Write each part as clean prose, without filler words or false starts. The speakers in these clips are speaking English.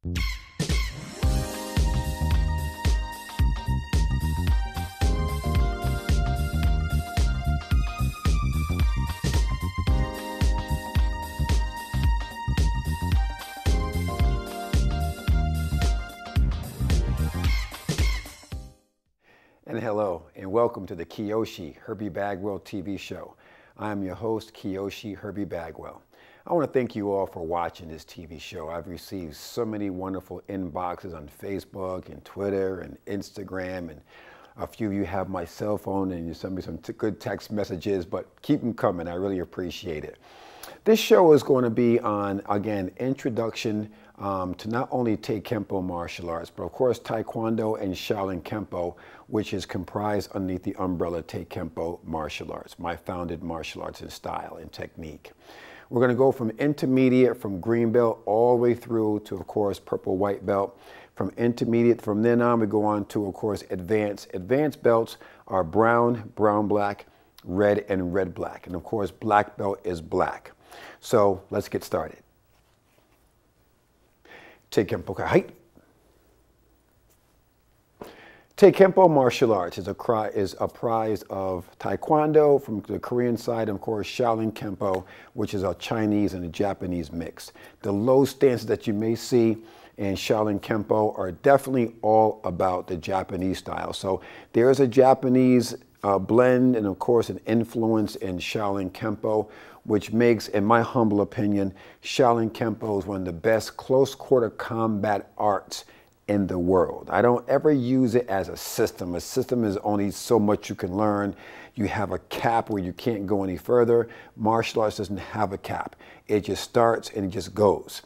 And hello, and welcome to the Kyoshi Herbie Bagwell TV show. I am your host, Kyoshi Herbie Bagwell. I want to thank you all for watching this TV show. I've received so many wonderful inboxes on Facebook and Twitter and Instagram, and a few of you have my cell phone and you send me some good text messages, but keep them coming. I really appreciate it. This show is going to be on, again, introduction to not only Taekwondo martial arts, but of course Taekwondo and Shaolin Kempo, which is comprised underneath the umbrella Taekwondo martial arts, my founded martial arts in style and technique. We're going to go from intermediate, from green belt, all the way through to, of course, purple white belt. From intermediate, from then on, we go on to, of course, advanced. Advanced belts are brown, brown black, red, and red black. And of course, black belt is black. So let's get started. Taekwondo height. Taekwondo martial arts is apprised of Taekwondo from the Korean side, and of course Shaolin Kempo, which is a Chinese and a Japanese mix. The low stances that you may see in Shaolin Kempo are definitely all about the Japanese style. So there is a Japanese blend and of course an influence in Shaolin Kempo, which makes, in my humble opinion, Shaolin Kempo is one of the best close quarter combat arts in the world. I don't ever use it as a system. A system is only so much you can learn. You have a cap where you can't go any further. Martial arts doesn't have a cap. It just starts and it just goes.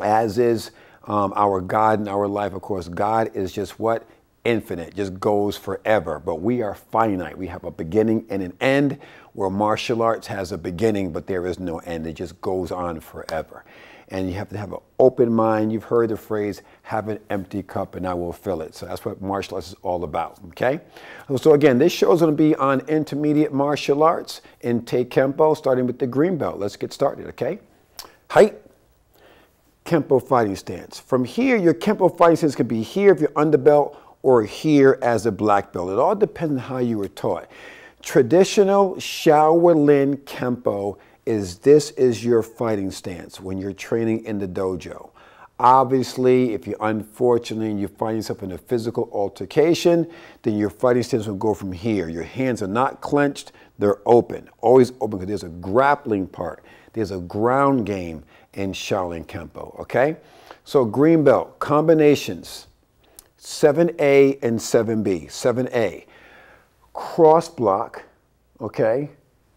As is our God in our life, of course. God is just what? Infinite, just goes forever. But we are finite. We have a beginning and an end, where martial arts has a beginning, but there is no end. It just goes on forever. And you have to have an open mind. You've heard the phrase, have an empty cup and I will fill it. So that's what martial arts is all about, okay? So again, this show is going to be on intermediate martial arts in Taekwondo, starting with the green belt. Let's get started, okay? Height, Kempo fighting stance. From here, your Kempo fighting stance could be here if you're underbelt or here as a black belt. It all depends on how you were taught. Traditional Shaolin Kempo this is your fighting stance when you're training in the dojo. Obviously, if you're unfortunate and you find yourself in a physical altercation, then your fighting stance will go from here. Your hands are not clenched, they're open. Always open, because there's a grappling part. There's a ground game in Shaolin Kempo, okay? So green belt, combinations, 7A and 7B. 7A, cross block, okay?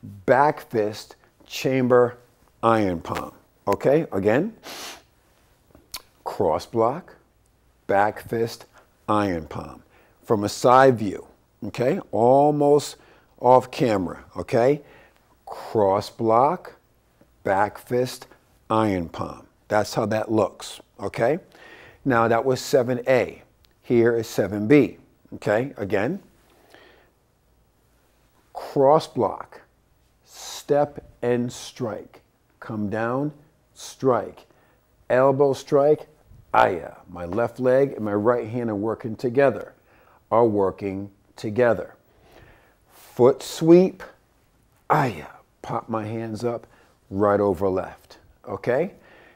Back fist, chamber, iron palm. Okay, again, cross block, back fist, iron palm. From a side view, okay, almost off camera, okay, cross block, back fist, iron palm. That's how that looks, okay? Now that was 7A. Here is 7B, okay? Again, cross block, step and strike. Come down, strike. Elbow strike, aya. My left leg and my right hand are working together. Foot sweep, aya. Pop my hands up, right over left. Okay?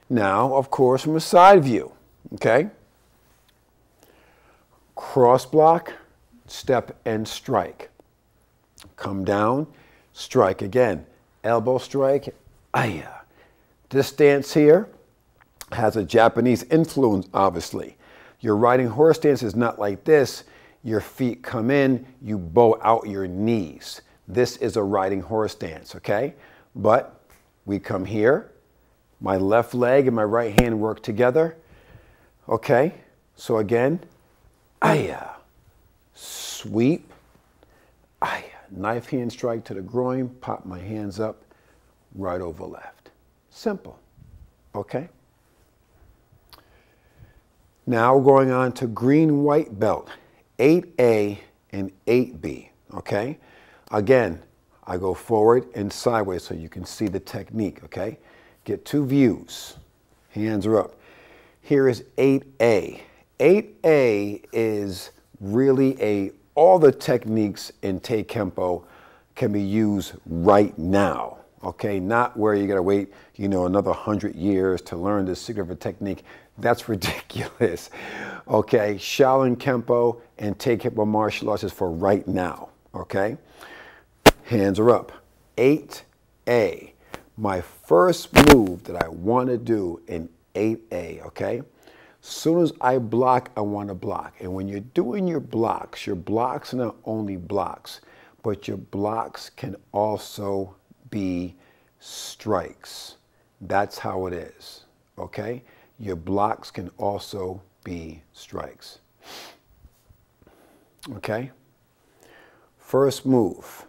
Now, of course, from a side view. Okay? Cross block, step and strike. Come down, strike again. Elbow strike, aya. This stance here has a Japanese influence, obviously. Your riding horse stance is not like this. Your feet come in, you bow out your knees. This is a riding horse stance, okay? But we come here, my left leg and my right hand work together, okay? So again, aya, sweep, aya. Knife hand strike to the groin, pop my hands up, right over left. Simple, okay? Now we're going on to green-white belt, 8A and 8B, okay? Again, I go forward and sideways so you can see the technique, okay? Get two views. Hands are up. Here is 8A. 8A is really all the techniques in Taekwondo can be used right now, okay? Not where you gotta wait, another 100 years to learn this secret technique. That's ridiculous, okay? Shaolin Kempo and Taekwondo martial arts is for right now, okay? Hands are up. 8A. My first move that I wanna do in 8A, okay? Soon as I block, I want to block. And when you're doing your blocks are not only blocks, but your blocks can also be strikes. That's how it is, okay? Your blocks can also be strikes. Okay? First move.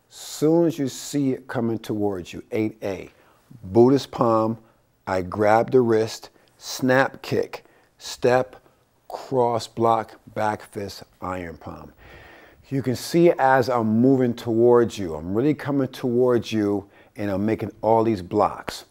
Soon as you see it coming towards you, 8A, Buddhist palm, I grab the wrist, snap kick, step, cross block, back fist, iron palm. You can see as I'm moving towards you, I'm really coming towards you and I'm making all these blocks.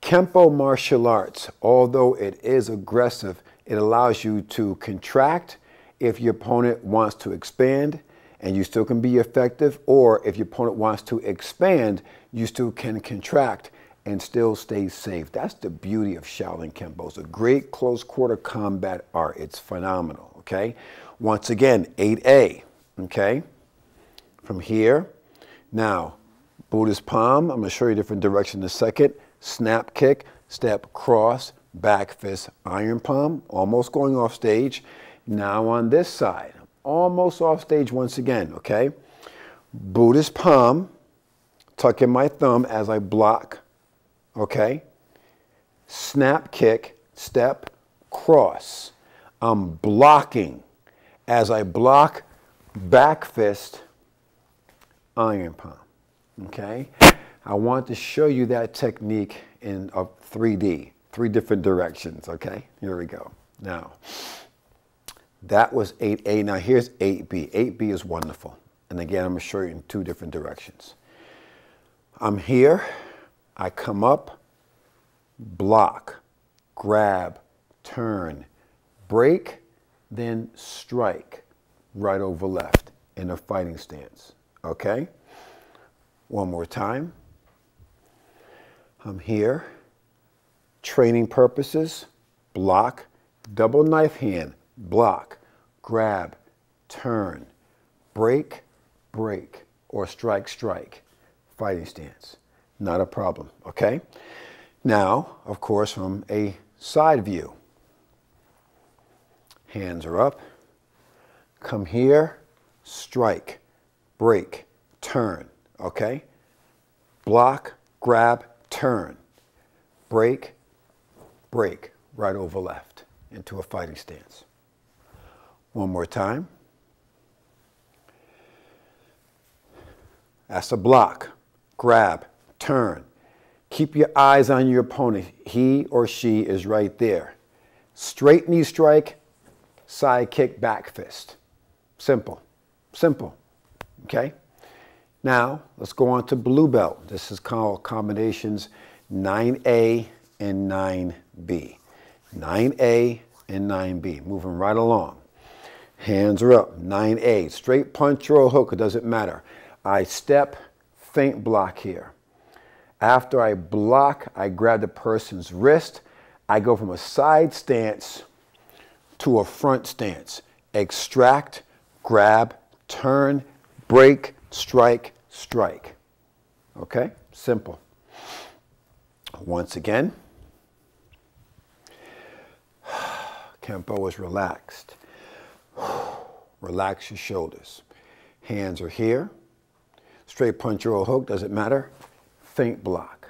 Kempo martial arts, although it is aggressive, it allows you to contract if your opponent wants to expand and you still can be effective, or if your opponent wants to expand, you still can contract and still stay safe. That's the beauty of Shaolin Kempo. It's a great close quarter combat art. It's phenomenal, okay? Once again, 8A, okay? From here, now, Buddhist palm, I'm gonna show you a different direction in a second. Snap kick, step, cross, back fist, iron palm, almost going off stage. Now on this side, almost off stage once again, okay? Buddhist palm, tuck in my thumb as I block, okay? Snap kick, step, cross. I'm blocking. As I block, back fist, iron palm, okay? I want to show you that technique in 3D, 3 different directions, okay? Here we go. Now, that was 8A. Now here's 8B. 8B is wonderful. And again, I'm gonna show you in 2 different directions. I'm here. I come up, block, grab, turn, break, then strike, right over left in a fighting stance, okay? One more time. I'm here, training purposes, block, double knife hand, block, grab, turn, break, break, or strike, strike, fighting stance. Not a problem, okay? Now, of course, from a side view. Hands are up. Come here, strike, break, turn, okay? Block, grab, turn, break, break, right over left into a fighting stance. One more time. That's a block, grab, turn. Keep your eyes on your opponent. He or she is right there. Straight knee strike, side kick, back fist. Simple, simple, okay? Now, let's go on to blue belt. This is called combinations 9A and 9B. 9A and 9B, moving right along. Hands are up, 9A, straight punch or a hook, it doesn't matter. I step, feint block here. After I block, I grab the person's wrist. I go from a side stance to a front stance. Extract, grab, turn, break, strike, strike. Okay? Simple. Once again, Kempo is relaxed. Relax your shoulders. Hands are here. Straight punch or a hook, doesn't matter. Feint block.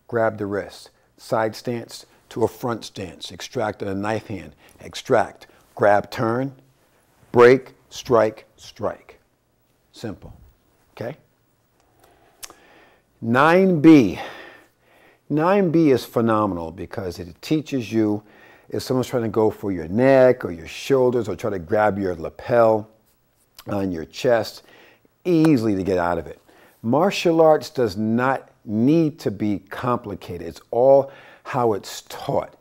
Grab the wrist. Side stance to a front stance. Extract on a knife hand. Extract. Grab, turn. Break, strike, strike. Simple. Okay? 9B. 9B is phenomenal because it teaches you if someone's trying to go for your neck or your shoulders or try to grab your lapel on your chest, easily to get out of it. Martial arts does not need to be complicated. It's all how it's taught.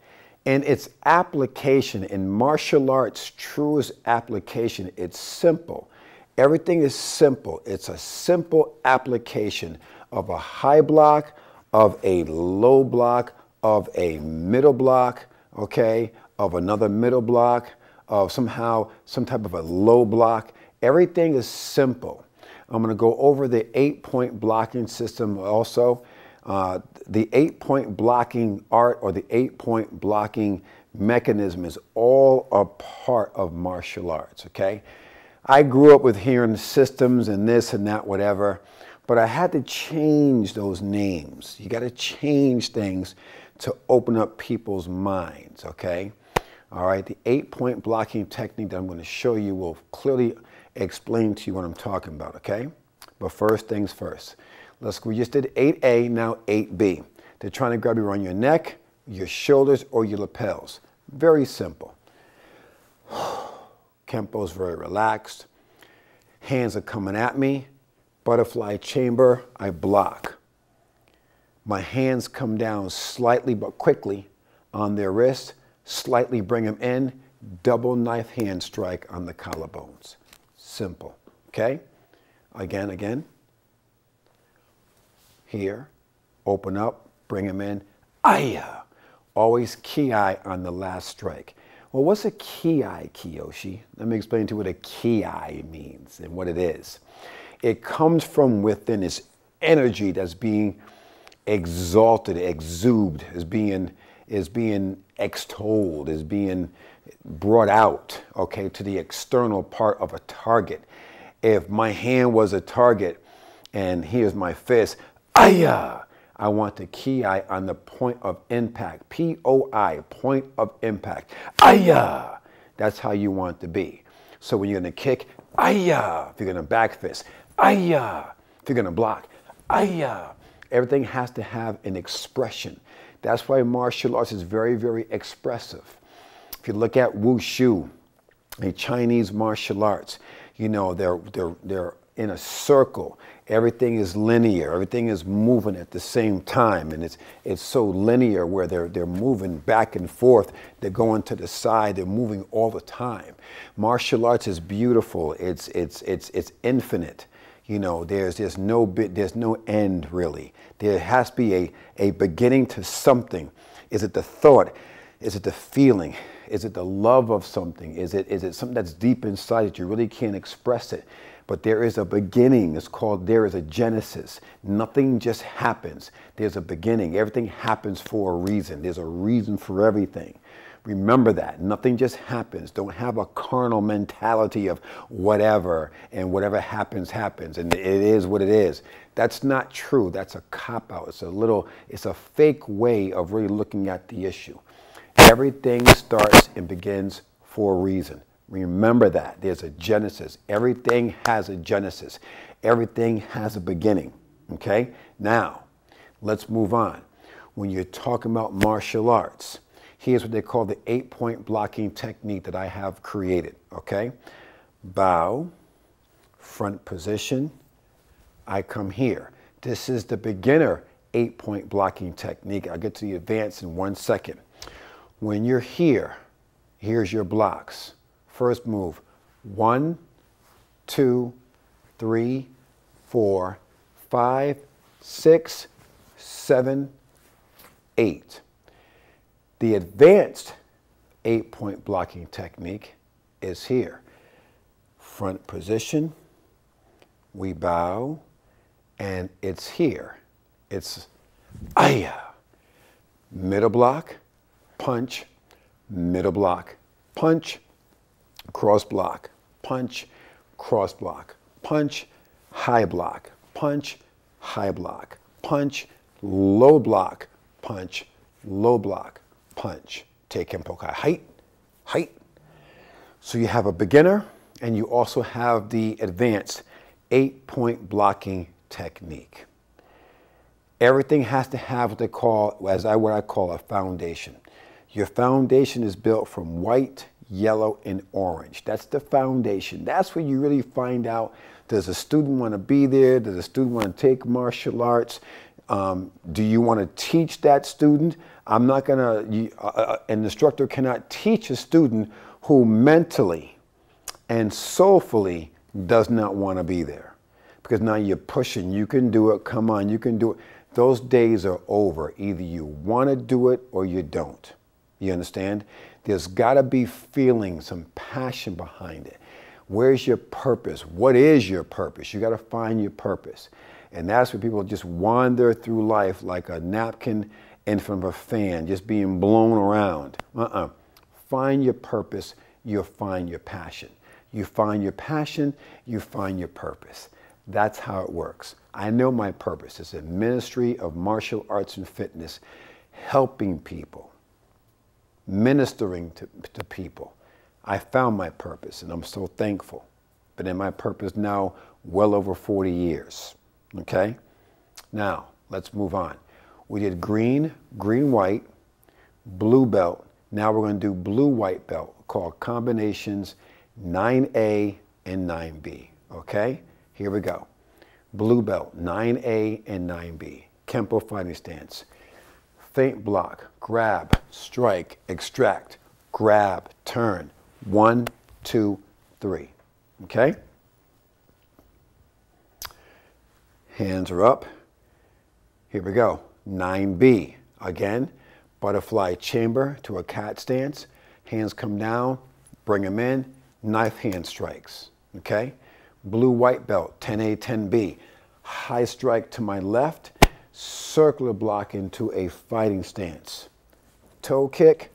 In its application, in martial arts, truest application, it's simple. Everything is simple. It's a simple application of a high block, of a low block, of a middle block, okay, of another middle block, of somehow some type of a low block. Everything is simple. I'm going to go over the 8-point blocking system also. The 8-point blocking art, or the 8-point blocking mechanism, is all a part of martial arts, okay? I grew up with hearing systems and this and that, whatever, but I had to change those names. You got to change things to open up people's minds, okay? All right, the 8-point blocking technique that I'm going to show you will clearly explain to you what I'm talking about, okay? But first things first. We just did 8A, now 8B. They're trying to grab you around your neck, your shoulders, or your lapels. Very simple. Kempo is very relaxed. Hands are coming at me. Butterfly chamber, I block. My hands come down slightly but quickly on their wrist, slightly bring them in, double knife hand strike on the collarbones. Simple, okay? Again. Here, open up, bring them in, aya. Always ki-ai on the last strike. Well, what's a ki-ai, Kyoshi? Let me explain to you what a ki-ai means and what it is. It comes from within. It's energy that's being exalted, exuded, is being extolled, is being brought out, okay, to the external part of a target. If my hand was a target and here's my fist, aya, I want the ki-ai on the point of impact. P-O-I, point of impact. Aya! That's how you want to be. So when you're going to kick, aya! If you're going to back fist, aya! If you're going to block, aya! Everything has to have an expression. That's why martial arts is very, very expressive. If you look at wushu, a Chinese martial arts, you know, they're in a circle. Everything is linear. Everything is moving at the same time, and it's so linear where they're moving back and forth. They're going to the side. They're moving all the time. Martial arts is beautiful. It's infinite. You know, there's no end really. There has to be a beginning to something. Is it the thought? Is it the feeling? Is it the love of something? Is it something that's deep inside that you really can't express it? But there is a beginning. It's called, there is a genesis. Nothing just happens. There's a beginning. Everything happens for a reason. There's a reason for everything. Remember that. Nothing just happens. Don't have a carnal mentality of whatever, and whatever happens, happens, and it is what it is. That's not true. That's a cop-out. It's a fake way of really looking at the issue. Everything starts and begins for a reason. Remember that. There's a genesis. Everything has a genesis. Everything has a beginning. Okay? Now, let's move on. When you're talking about martial arts, here's what they call the 8-point blocking technique that I have created. Okay? Bow, front position, I come here. This is the beginner 8-point blocking technique. I'll get to the advanced in 1 second. When you're here, here's your blocks. First move, 1, 2, 3, 4, 5, 6, 7, 8. The advanced 8-point blocking technique is here. Front position, we bow, and it's here. It's aya. Middle block, punch, middle block, punch, cross block, punch, cross block, punch, high block, punch, high block, punch, low block, punch, low block, punch. Take Kempo-kai, height, height. So you have a beginner, and you also have the advanced 8-point blocking technique. Everything has to have what they call, what I call a foundation. Your foundation is built from white, yellow, and orange. That's the foundation. That's where you really find out, does a student want to be there? Does a student want to take martial arts? Do you want to teach that student? I'm not going to, an instructor cannot teach a student who mentally and soulfully does not want to be there. Because now you're pushing, you can do it, come on, you can do it. Those days are over. Either you want to do it or you don't. You understand? There's got to be feeling, some passion behind it. Where's your purpose? What is your purpose? You got to find your purpose. And that's where people just wander through life like a napkin in front of a fan, just being blown around. Find your purpose, you'll find your passion. You find your passion, you find your purpose. That's how it works. I know my purpose. It's a ministry of martial arts and fitness, helping people, ministering to people. I found my purpose, and I'm so thankful. Been in my purpose now well over 40 years. Okay? Now, let's move on. We did green, white, blue belt. Now we're going to do blue, white belt, called combinations 9A and 9B. Okay? Here we go. Blue belt, 9A and 9B. Kempo fighting stance. Feint block, grab, strike, extract, grab, turn. 1, 2, 3. Okay? Hands are up. Here we go. 9B. Again, butterfly chamber to a cat stance. Hands come down, bring them in, knife hand strikes. Okay? Blue white belt, 10A, 10B. High strike to my left, circular block into a fighting stance. Toe kick,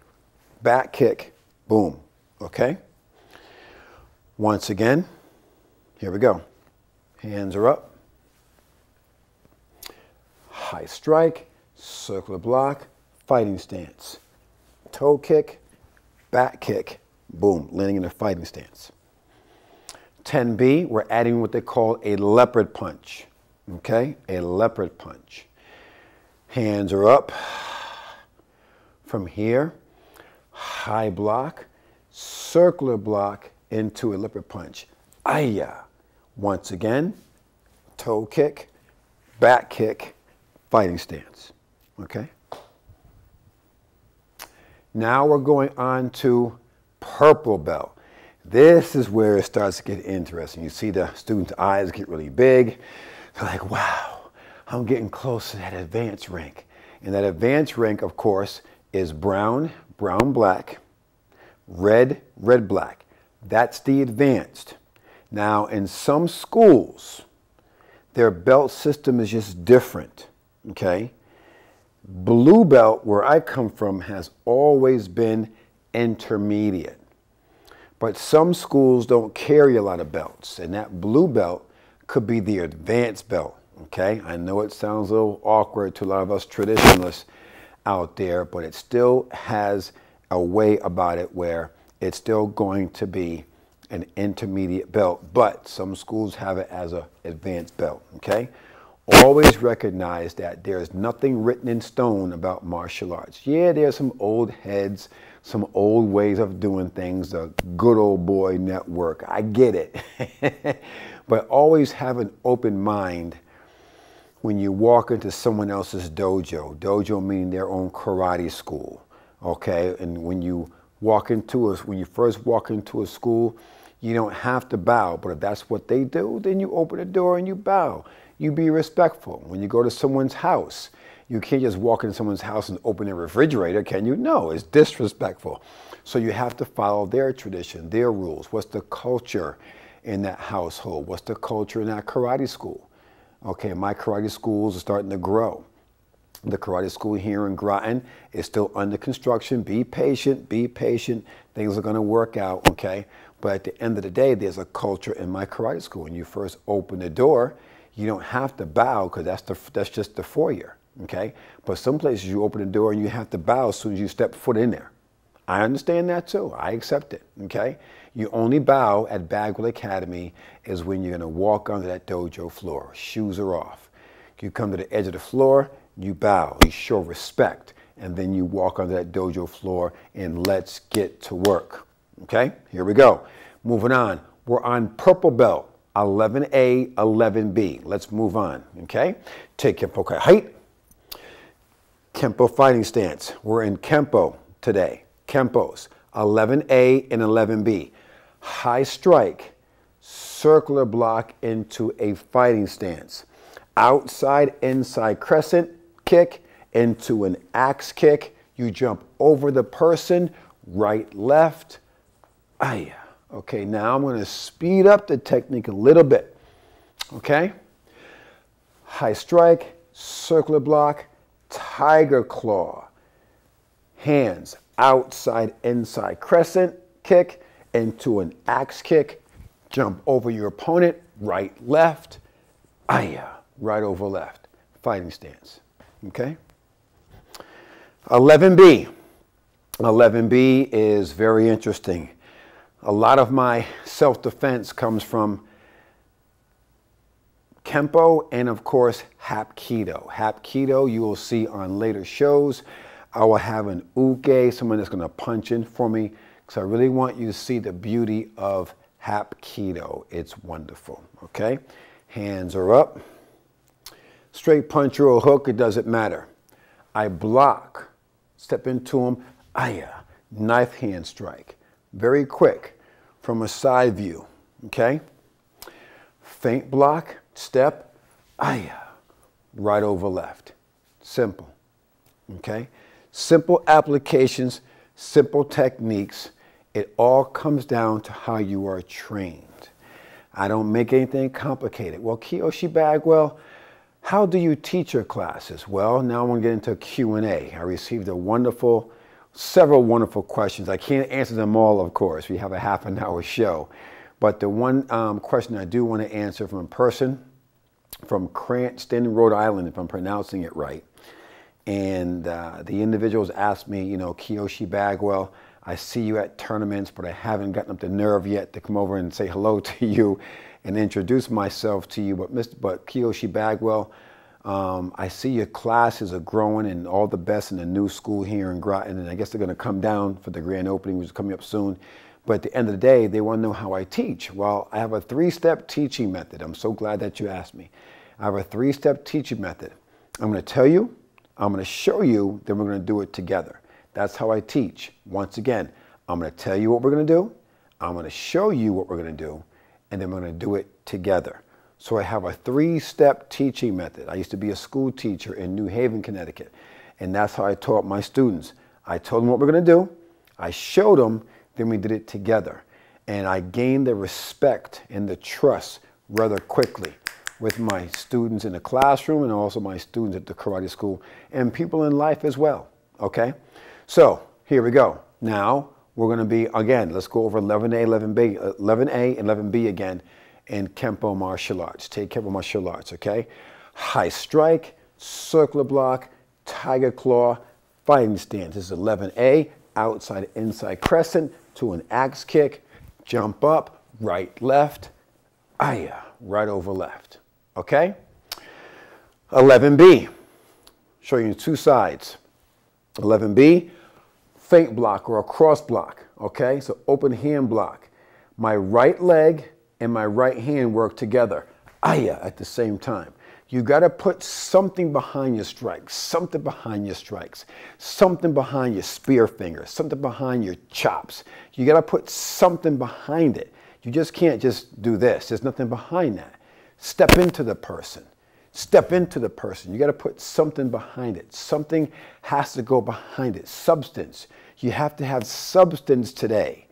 back kick, boom. Okay? Once again, here we go. Hands are up. High strike, circular block, fighting stance. Toe kick, back kick, boom, landing in a fighting stance. 10B, we're adding what they call a leopard punch. Okay, a leopard punch. Hands are up. From here, high block, circular block into a leopard punch. Ayya. Once again, toe kick, back kick, fighting stance. Okay? Now we're going on to purple belt. This is where it starts to get interesting. You see the students' eyes get really big. They're like, wow, I'm getting close to that advanced rank. And that advanced rank, of course, is brown, black, red, black. That's the advanced. Now, in some schools, their belt system is just different, okay? Blue belt, where I come from, has always been intermediate. But some schools don't carry a lot of belts, and that blue belt could be the advanced belt, okay? I know it sounds a little awkward to a lot of us traditionalists out there, but it still has a way about it where it's still going to be an intermediate belt, but some schools have it as an advanced belt, okay? Always recognize that there's nothing written in stone about martial arts. Yeah, there's some old heads, some old ways of doing things, the good old boy network. I get it. But always have an open mind when you walk into someone else's dojo. Dojo meaning their own karate school, okay? And when you first walk into a school, you don't have to bow, but if that's what they do, then you open the door and you bow. You be respectful. When you go to someone's house, you can't just walk into someone's house and open a refrigerator, can you? No, it's disrespectful. So you have to follow their tradition, their rules. What's the culture in that household? What's the culture in that karate school? Okay, my karate schools are starting to grow. The karate school here in Groton is still under construction. Be patient, be patient. Things are going to work out, okay? But at the end of the day, there's a culture in my karate school. When you first open the door, you don't have to bow because that's just the foyer, okay? But some places you open the door and you have to bow as soon as you step foot in there. I understand that too. I accept it, okay? You only bow at Bagwell Academy is when you're going to walk onto that dojo floor. Shoes are off. You come to the edge of the floor, you bow, you show respect, and then you walk onto that dojo floor and let's get to work. Okay, here we go. Moving on. We're on purple belt, 11A, 11B. Let's move on, okay? Take your poke height. Kempo fighting stance. We're in Kempo today. Kempos, 11A and 11B. High strike, circular block into a fighting stance. Outside, inside crescent kick into an axe kick. You jump over the person, right, left. Ay. Okay, now I'm going to speed up the technique a little bit. Okay? High strike, circular block, tiger claw. Hands outside, inside crescent kick into an axe kick. Jump over your opponent, right, left. Ay, right over left. Fighting stance. Okay? 11B. 11B is very interesting. A lot of my self-defense comes from Kempo and, of course, Hapkido. Hapkido you will see on later shows. I will have an uke, someone that's going to punch in for me, because I really want you to see the beauty of Hapkido. It's wonderful, okay? Hands are up. Straight punch or a hook, it doesn't matter. I block, step into them, knife hand strike. Very quick from a side view, okay? Feint block, step, right over left. Simple, okay? Simple applications, simple techniques. It all comes down to how you are trained. I don't make anything complicated. Well, Kyoshi Bagwell, how do you teach your classes? Well, now I'm going to get into Q&A. I received several wonderful questions. I can't answer them all, of course. We have a half-an-hour show. But the one question I do want to answer from a person from Cranston, Rhode Island, if I'm pronouncing it right. And the individuals asked me, you know, Kyoshi Bagwell, I see you at tournaments, but I haven't gotten up the nerve yet to come over and say hello to you and introduce myself to you. But Kyoshi Bagwell, I see your classes are growing and all the best in the new school here in Groton. And I guess they're going to come down for the grand opening, which is coming up soon. But at the end of the day, they want to know how I teach. Well, I have a 3-step teaching method. I'm so glad that you asked me. I have a 3-step teaching method. I'm going to tell you, I'm going to show you, then we're going to do it together. That's how I teach. Once again, I'm going to tell you what we're going to do. I'm going to show you what we're going to do, and then we're going to do it together. So I have a 3-step teaching method. I used to be a school teacher in New Haven, Connecticut, and that's how I taught my students. I told them what we're going to do. I showed them, then we did it together. And I gained the respect and the trust rather quickly with my students in the classroom and also my students at the karate school and people in life as well, okay? So here we go. Now we're going to be, again, let's go over 11A, 11A, and 11B again in Kempo martial arts. Take Kempo martial arts, okay? High strike, circular block, tiger claw, fighting stance. This is 11A, outside, inside crescent to an axe kick, jump up, right, left, right over left, okay? 11B, show you 2 sides. 11B, feint block or a cross block, okay? So open hand block. My right leg and my right hand work together, at the same time. You got to put something behind your strikes, something behind your strikes, something behind your spear fingers, something behind your chops. You got to put something behind it. You just can't just do this. There's nothing behind that. Step into the person. Step into the person. You got to put something behind it. Something has to go behind it. Substance. You have to have substance today.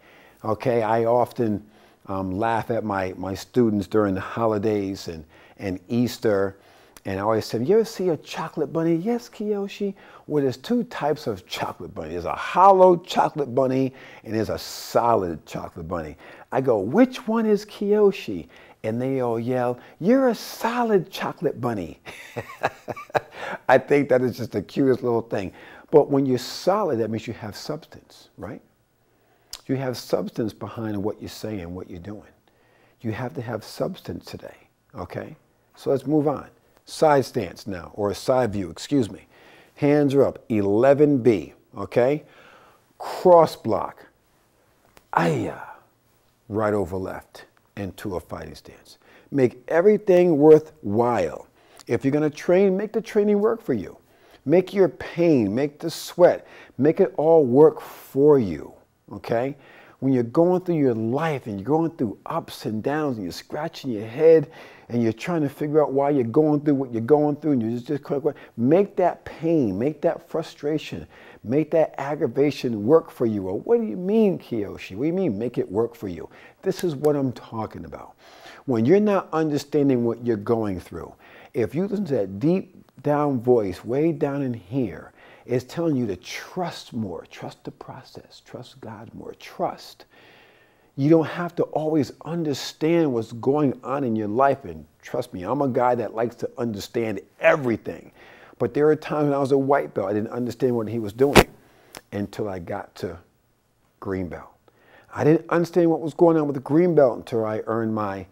Okay, I often laugh at my students during the holidays and Easter. And I always said, you ever see a chocolate bunny? Yes, Kyoshi. Well, there's 2 types of chocolate bunny. There's a hollow chocolate bunny and there's a solid chocolate bunny. I go, which one is Kyoshi? And they all yell, you're a solid chocolate bunny. I think that is just the cutest little thing. But when you're solid, that means you have substance, right? You have substance behind what you're saying, what you're doing. You have to have substance today, okay? So let's move on. Side stance now, or a side view, excuse me. Hands are up, 11B, okay? Cross block, right over left into a fighting stance. Make everything worthwhile. If you're going to train, make the training work for you. Make your pain, make the sweat, make it all work for you, okay? When you're going through your life and you're going through ups and downs and you're scratching your head and you're trying to figure out why you're going through what you're going through and you're just make that pain, make that frustration, make that aggravation work for you. Well, what do you mean, Kyoshi? What do you mean make it work for you? This is what I'm talking about. When you're not understanding what you're going through, if you listen to that deep down voice way down in here, it's telling you to trust more, trust the process, trust God more, trust. You don't have to always understand what's going on in your life. And trust me, I'm a guy that likes to understand everything. But there are times when I was a white belt, I didn't understand what he was doing until I got to green belt. I didn't understand what was going on with the green belt until I earned my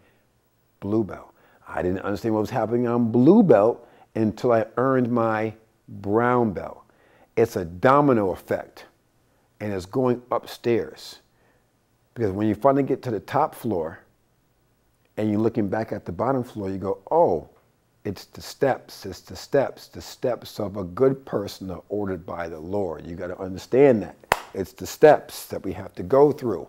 blue belt. I didn't understand what was happening on blue belt until I earned my brown belt. It's a domino effect, and it's going upstairs. Because when you finally get to the top floor and you're looking back at the bottom floor, you go, oh, it's the steps. It's the steps. The steps of a good person are ordered by the Lord. You got to understand that. It's the steps that we have to go through.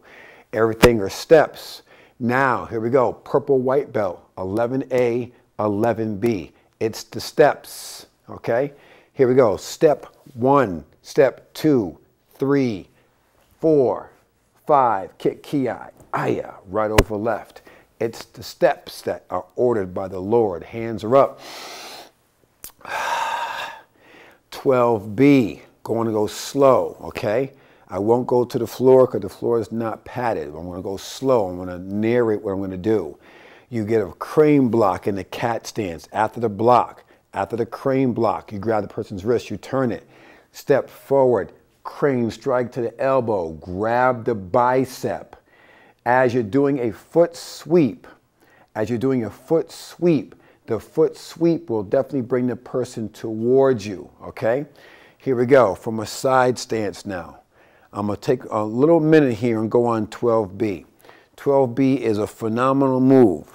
Everything are steps. Now, here we go. Purple white belt, 11A, 11B. It's the steps, okay? Here we go. Step 1, step 2, 3, 4, 5. Kick ki, aya, right over left. It's the steps that are ordered by the Lord. Hands are up. 12B, going to go slow, okay? I won't go to the floor because the floor is not padded. I'm going to go slow. I'm going to narrate what I'm going to do. You get a crane block in the cat stance. After the block, after the crane block, you grab the person's wrist, you turn it. Step forward, crane strike to the elbow, grab the bicep. As you're doing a foot sweep, the foot sweep will definitely bring the person towards you, okay? Here we go, from a side stance now. I'm going to take a little minute here and go on 12B. 12B is a phenomenal move,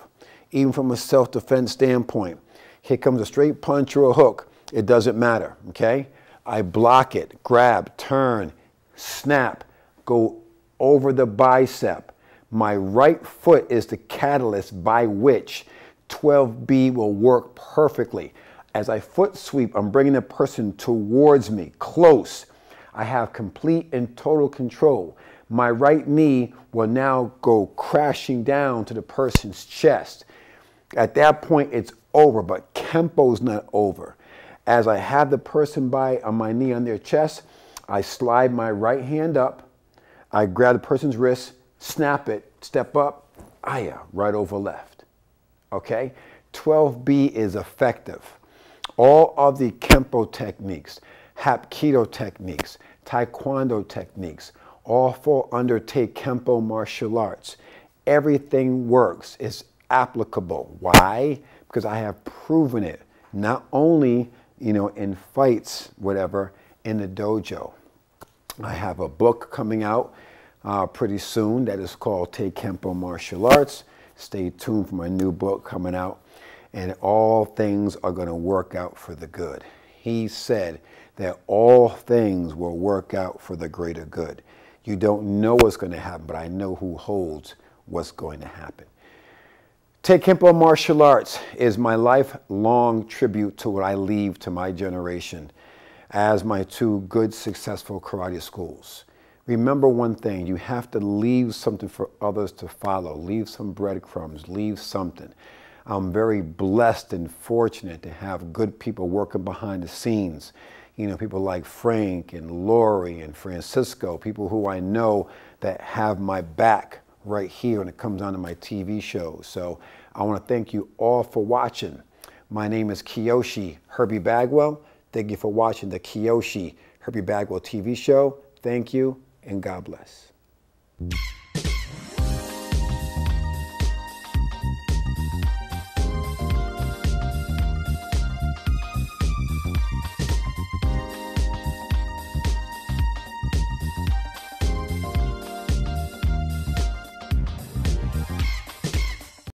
even from a self-defense standpoint. Here comes a straight punch or a hook. It doesn't matter, okay? I block it, grab, turn, snap, go over the bicep. My right foot is the catalyst by which 12B will work perfectly. As I foot sweep, I'm bringing the person towards me, close. I have complete and total control. My right knee will now go crashing down to the person's chest. At that point, it's over, but Kempo's not over. As I have the person on my knee on their chest, I slide my right hand up, I grab the person's wrist, snap it, step up, aya, right over left. Okay? 12B is effective. All of the Kempo techniques, Hapkido techniques, Taekwondo techniques, all fall under Take Kempo martial arts. Everything works. It's applicable. Why? Because I have proven it, not only, in fights, whatever, in the dojo. I have a book coming out pretty soon that is called Take Kempo Martial Arts. Stay tuned for my new book coming out. And all things are going to work out for the good. He said that all things will work out for the greater good. You don't know what's going to happen, but I know who holds what's going to happen. Take Kempo Martial Arts is my lifelong tribute to what I leave to my generation as my two good, successful karate schools. Remember one thing, you have to leave something for others to follow. Leave some breadcrumbs, leave something. I'm very blessed and fortunate to have good people working behind the scenes. People like Frank and Lori and Francisco, people who I know that have my back right here when it comes on to my TV shows. So I want to thank you all for watching. My name is Kyoshi Herbie Bagwell. Thank you for watching the Kyoshi Herbie Bagwell TV show. Thank you and God bless.